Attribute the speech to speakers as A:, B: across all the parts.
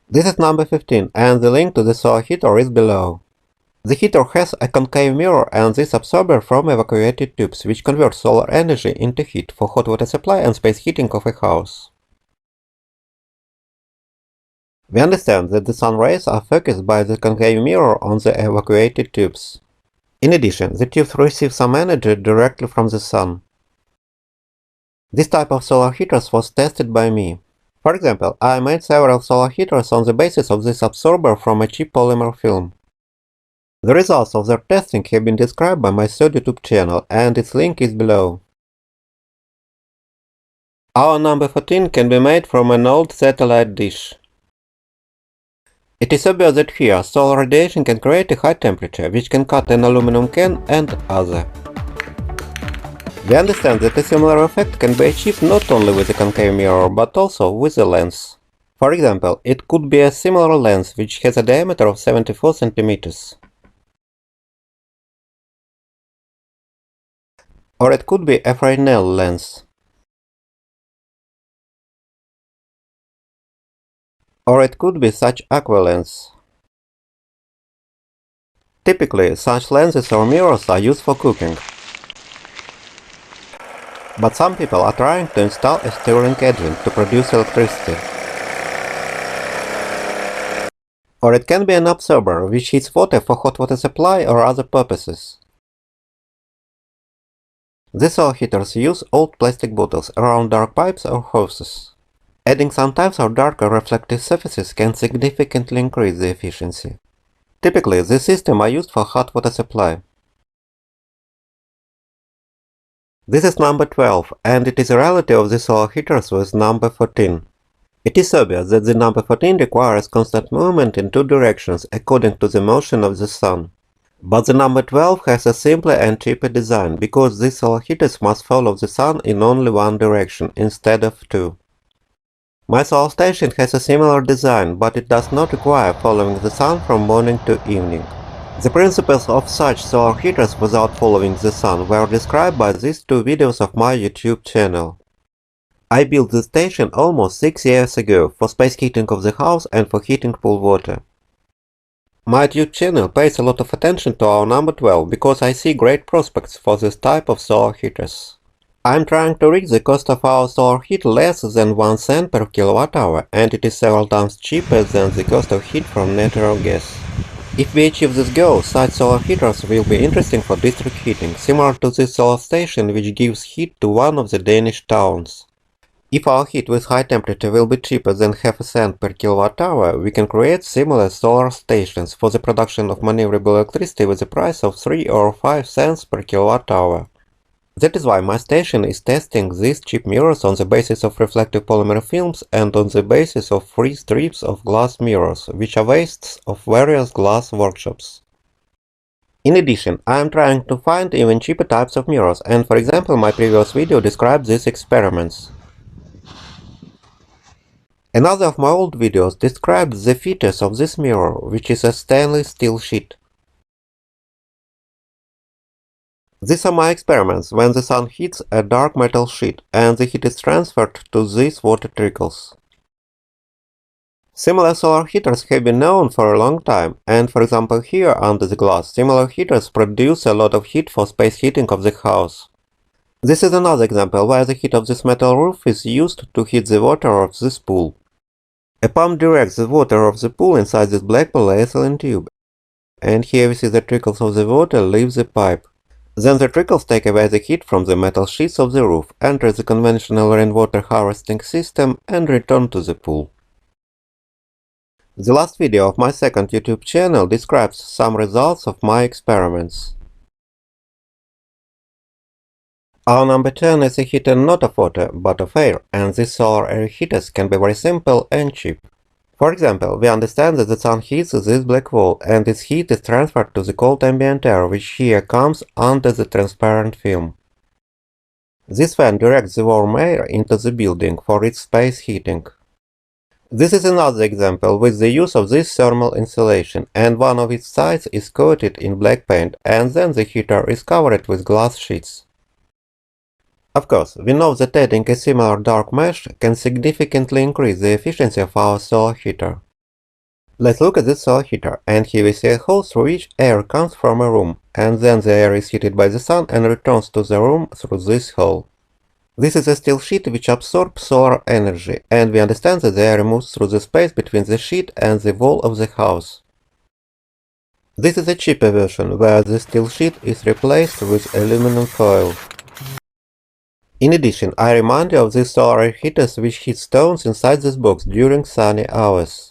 A: This is number 15, and the link to the solar heater is below. The heater has a concave mirror and this absorber from evacuated tubes, which convert solar energy into heat for hot water supply and space heating of a house. We understand that the sun rays are focused by the concave mirror on the evacuated tubes. In addition, the tubes receive some energy directly from the sun. This type of solar heaters was tested by me. For example, I made several solar heaters on the basis of this absorber from a cheap polymer film. The results of their testing have been described by my third YouTube channel, and its link is below. Our number 14 can be made from an old satellite dish. It is obvious that here solar radiation can create a high temperature, which can cut an aluminum can and other. We understand that a similar effect can be achieved not only with a concave mirror, but also with a lens. For example, it could be a similar lens which has a diameter of 74 centimeters. Or it could be a Fresnel lens. Or it could be such aqua lens. Typically, such lenses or mirrors are used for cooking. But some people are trying to install a Stirling engine to produce electricity. Or it can be an absorber which heats water for hot water supply or other purposes. These solar heaters use old plastic bottles around dark pipes or hoses. Adding some types of darker reflective surfaces can significantly increase the efficiency. Typically, these systems are used for hot water supply. This is number 12, and it is a relative of the solar heaters with number 14. It is obvious that the number 14 requires constant movement in two directions according to the motion of the sun. But the number 12 has a simpler and cheaper design, because these solar heaters must follow the sun in only one direction instead of two. My solar station has a similar design, but it does not require following the sun from morning to evening. The principles of such solar heaters without following the sun were described by these two videos of my YouTube channel. I built the station almost 6 years ago for space heating of the house and for heating pool water. My YouTube channel pays a lot of attention to our number 12 because I see great prospects for this type of solar heaters. I am trying to reach the cost of our solar heat less than 1 cent per kilowatt hour, and it is several times cheaper than the cost of heat from natural gas. If we achieve this goal, such solar heaters will be interesting for district heating, similar to this solar station which gives heat to one of the Danish towns. If our heat with high temperature will be cheaper than half a cent per kilowatt hour, we can create similar solar stations for the production of maneuverable electricity with a price of 3 or 5 cents per kilowatt hour. That is why my station is testing these cheap mirrors on the basis of reflective polymer films and on the basis of free strips of glass mirrors, which are wastes of various glass workshops. In addition, I am trying to find even cheaper types of mirrors, and for example my previous video described these experiments. Another of my old videos described the features of this mirror, which is a stainless steel sheet. These are my experiments when the sun hits a dark metal sheet and the heat is transferred to these water trickles. Similar solar heaters have been known for a long time, and for example here under the glass, similar heaters produce a lot of heat for space heating of the house. This is another example where the heat of this metal roof is used to heat the water of this pool. A pump directs the water of the pool inside this black polyethylene tube, and here we see the trickles of the water leave the pipe. Then the trickles take away the heat from the metal sheets of the roof, enter the conventional rainwater harvesting system, and return to the pool. The last video of my second YouTube channel describes some results of my experiments. Our number 10 is a heater not of water, but of air, and these solar air heaters can be very simple and cheap. For example, we understand that the sun heats this black wall, and its heat is transferred to the cold ambient air, which here comes under the transparent film. This fan directs the warm air into the building for its space heating. This is another example with the use of this thermal insulation, and one of its sides is coated in black paint, and then the heater is covered with glass sheets. Of course, we know that adding a similar dark mesh can significantly increase the efficiency of our solar heater. Let's look at this solar heater, and here we see a hole through which air comes from a room, and then the air is heated by the sun and returns to the room through this hole. This is a steel sheet which absorbs solar energy, and we understand that the air moves through the space between the sheet and the wall of the house. This is a cheaper version, where the steel sheet is replaced with aluminum foil. In addition, I remind you of these solar heaters which heat stones inside this box during sunny hours.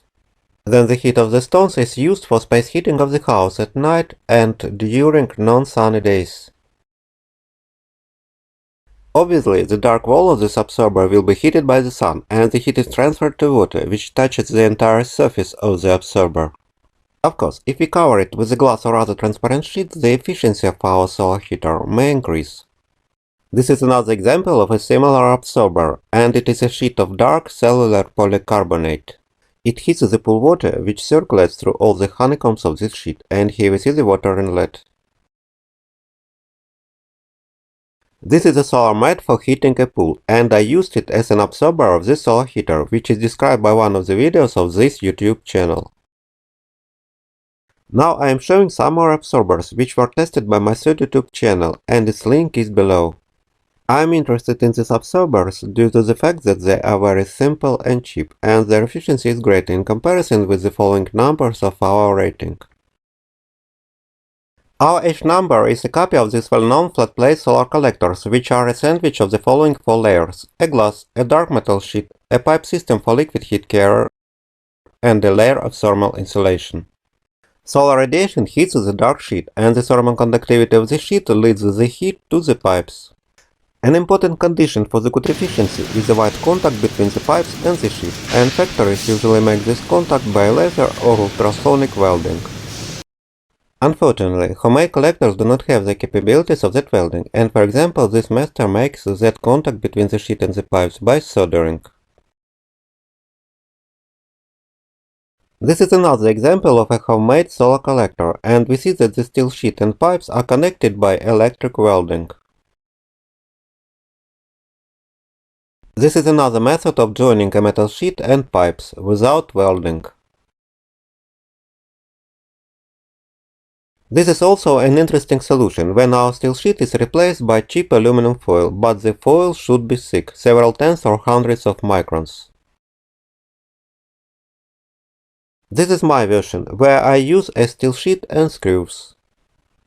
A: Then the heat of the stones is used for space heating of the house at night and during non-sunny days. Obviously, the dark wall of this absorber will be heated by the sun, and the heat is transferred to water, which touches the entire surface of the absorber. Of course, if we cover it with a glass or other transparent sheet, the efficiency of our solar heater may increase. This is another example of a similar absorber, and it is a sheet of dark cellular polycarbonate. It heats the pool water, which circulates through all the honeycombs of this sheet, and here we see the water inlet. This is a solar mat for heating a pool, and I used it as an absorber of this solar heater, which is described by one of the videos of this YouTube channel. Now I am showing some more absorbers, which were tested by my third YouTube channel, and its link is below. I am interested in these absorbers due to the fact that they are very simple and cheap, and their efficiency is great in comparison with the following numbers of our rating. Our H number is a copy of these well-known flat-plate solar collectors, which are a sandwich of the following 4 layers: a glass, a dark metal sheet, a pipe system for liquid heat carrier, and a layer of thermal insulation. Solar radiation heats the dark sheet, and the thermal conductivity of the sheet leads the heat to the pipes. An important condition for the good efficiency is the wide contact between the pipes and the sheet, and factories usually make this contact by laser or ultrasonic welding. Unfortunately, homemade collectors do not have the capabilities of that welding, and for example, this master makes that contact between the sheet and the pipes by soldering. This is another example of a homemade solar collector, and we see that the steel sheet and pipes are connected by electric welding. This is another method of joining a metal sheet and pipes without welding. This is also an interesting solution when our steel sheet is replaced by cheap aluminum foil, but the foil should be thick, several tens or hundreds of microns. This is my version, where I use a steel sheet and screws.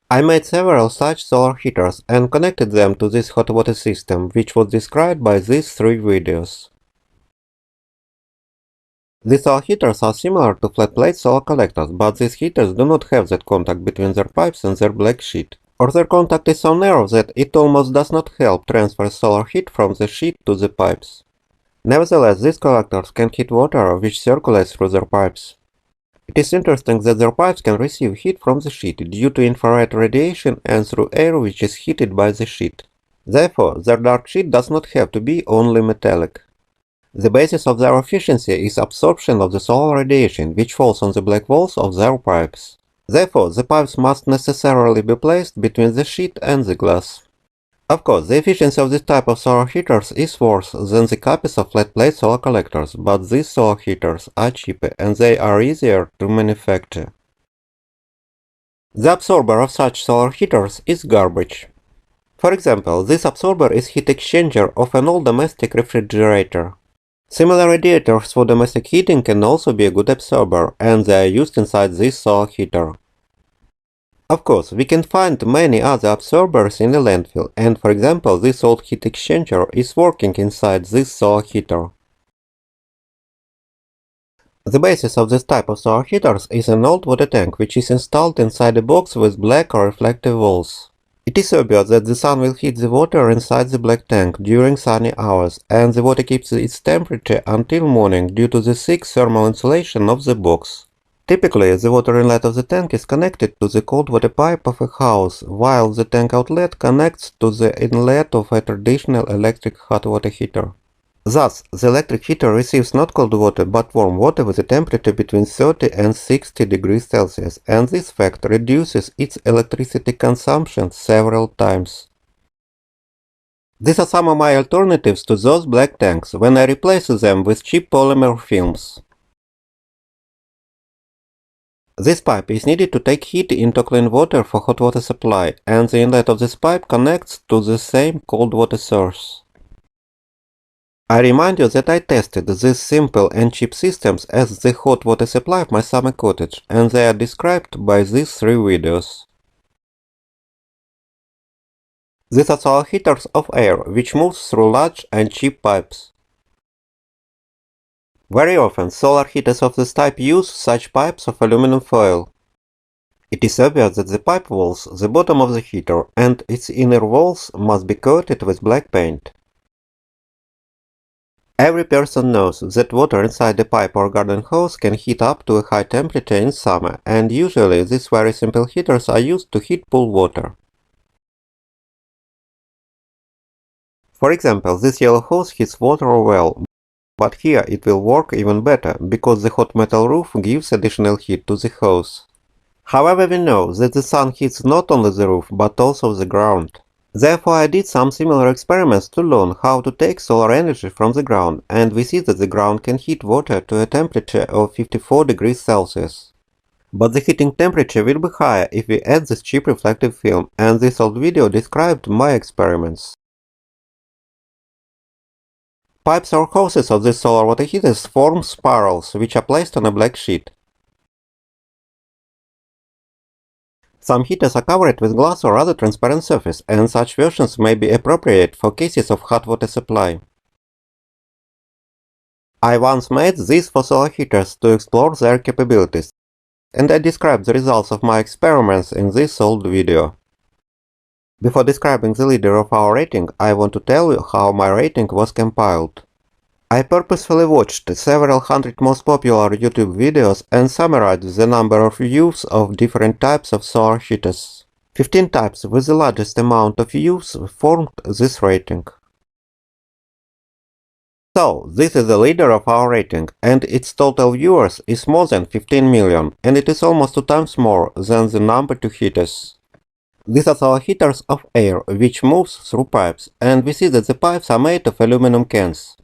A: I made several such solar heaters and connected them to this hot water system, which was described by these 3 videos. These solar heaters are similar to flat-plate solar collectors, but these heaters do not have that contact between their pipes and their black sheet, or their contact is so narrow that it almost does not help transfer solar heat from the sheet to the pipes. Nevertheless, these collectors can heat water which circulates through their pipes. It is interesting that their pipes can receive heat from the sheet due to infrared radiation and through air which is heated by the sheet. Therefore, their dark sheet does not have to be only metallic. The basis of their efficiency is absorption of the solar radiation, which falls on the black walls of their pipes. Therefore, the pipes must necessarily be placed between the sheet and the glass. Of course, the efficiency of this type of solar heaters is worse than the copies of flat-plate solar collectors, but these solar heaters are cheaper and they are easier to manufacture. The absorber of such solar heaters is garbage. For example, this absorber is heat exchanger of an old domestic refrigerator. Similar radiators for domestic heating can also be a good absorber, and they are used inside this solar heater. Of course, we can find many other absorbers in the landfill, and for example, this old heat exchanger is working inside this solar heater. The basis of this type of solar heaters is an old water tank which is installed inside a box with black or reflective walls. It is obvious that the sun will heat the water inside the black tank during sunny hours, and the water keeps its temperature until morning due to the thick thermal insulation of the box. Typically, the water inlet of the tank is connected to the cold water pipe of a house, while the tank outlet connects to the inlet of a traditional electric hot water heater. Thus, the electric heater receives not cold water but warm water with a temperature between 30 and 60 degrees Celsius, and this fact reduces its electricity consumption several times. These are some of my alternatives to those black tanks when I replace them with cheap polymer films. This pipe is needed to take heat into clean water for hot water supply, and the inlet of this pipe connects to the same cold water source. I remind you that I tested these simple and cheap systems as the hot water supply of my summer cottage, and they are described by these 3 videos. These are solar heaters of air, which moves through large and cheap pipes. Very often, solar heaters of this type use such pipes of aluminum foil. It is obvious that the pipe walls, the bottom of the heater, and its inner walls must be coated with black paint. Every person knows that water inside a pipe or garden hose can heat up to a high temperature in summer, and usually these very simple heaters are used to heat pool water. For example, this yellow hose heats water well, but here it will work even better, because the hot metal roof gives additional heat to the hose. However, we know that the sun heats not only the roof, but also the ground. Therefore, I did some similar experiments to learn how to take solar energy from the ground, and we see that the ground can heat water to a temperature of 54 degrees Celsius. But the heating temperature will be higher if we add this cheap reflective film, and this old video described my experiments. Pipes or hoses of these solar water heaters form spirals, which are placed on a black sheet. Some heaters are covered with glass or other transparent surface, and such versions may be appropriate for cases of hot water supply. I once made these for solar heaters to explore their capabilities, and I described the results of my experiments in this old video. Before describing the leader of our rating, I want to tell you how my rating was compiled. I purposefully watched several hundred most popular YouTube videos and summarized the number of views of different types of solar heaters. 15 types with the largest amount of views formed this rating. So, this is the leader of our rating, and its total viewers is more than 15 million, and it is almost 2 times more than the number 2 heaters. These are solar heaters of air, which moves through pipes, and we see that the pipes are made of aluminum cans.